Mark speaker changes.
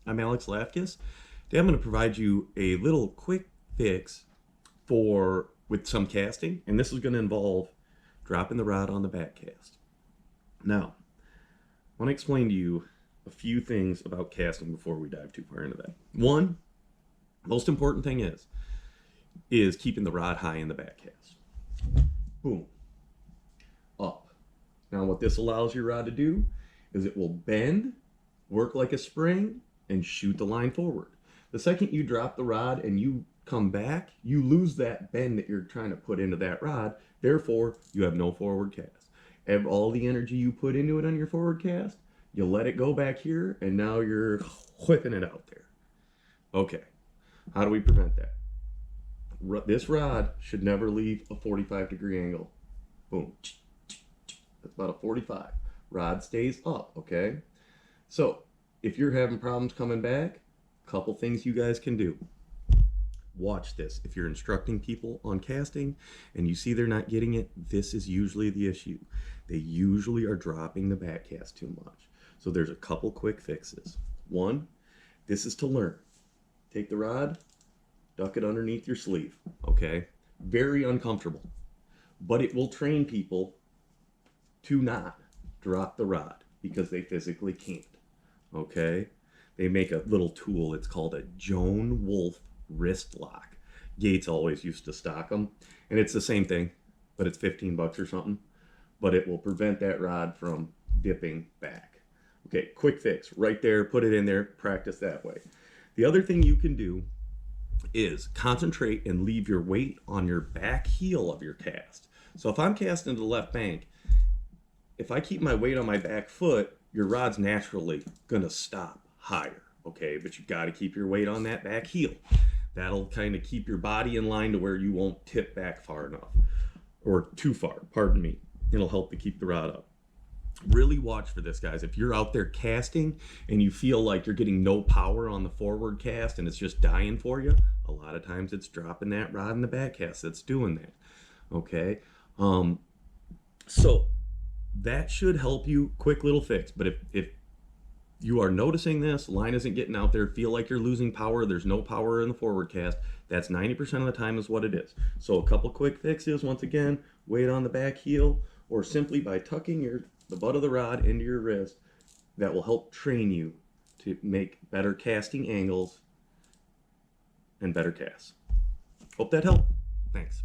Speaker 1: I'm Alex Lafkis. Today I'm going to provide you a little quick fix with some casting, and this is going to involve dropping the rod on the back cast. Now, I want to explain to you a few things about casting before we dive too far into that. One, most important thing is keeping the rod high in the back cast. Boom. Up. Now what this allows your rod to do is it will bend, work like a spring, and shoot the line forward. The second you drop the rod and you come back, you lose that bend that you're trying to put into that rod. Therefore, you have no forward cast. And all the energy you put into it on your forward cast, you let it go back here, and now you're whipping it out there. Okay, how do we prevent that? This rod should never leave a 45-degree angle. Boom. That's about a 45. Rod stays up, okay? So, if you're having problems coming back, a couple things you guys can do. Watch this. If you're instructing people on casting and you see they're not getting it, this is usually the issue. They usually are dropping the back cast too much. So there's a couple quick fixes. One, this is to learn. Take the rod, duck it underneath your sleeve, okay? Very uncomfortable, but it will train people to not drop the rod because they physically can't, okay? They make a little tool, it's called a Joan Wolf wrist lock. Gates always used to stock them, and it's the same thing, but it's 15 bucks or something, but it will prevent that rod from dipping back. Okay, quick fix, right there, put it in there, practice that way. The other thing you can do is concentrate and leave your weight on your back heel of your cast. So if I'm casting to the left bank, if I keep my weight on my back foot, your rod's naturally gonna stop higher, okay? But you've got to keep your weight on that back heel. That'll kind of keep your body in line to where you won't tip back far enough, or too far, pardon me. It'll help to keep the rod up. Really watch for this, guys. If you're out there casting and you feel like you're getting no power on the forward cast and it's just dying for you, a lot of times it's dropping that rod in the back cast that's doing that, okay? So that should help you. Quick little fix. But if you are noticing this, line isn't getting out there, feel like you're losing power, there's no power in the forward cast, that's 90% of the time is what it is. So a couple quick fixes, once again, weight on the back heel, or simply by tucking the butt of the rod into your wrist, that will help train you to make better casting angles and better casts. Hope that helped. Thanks.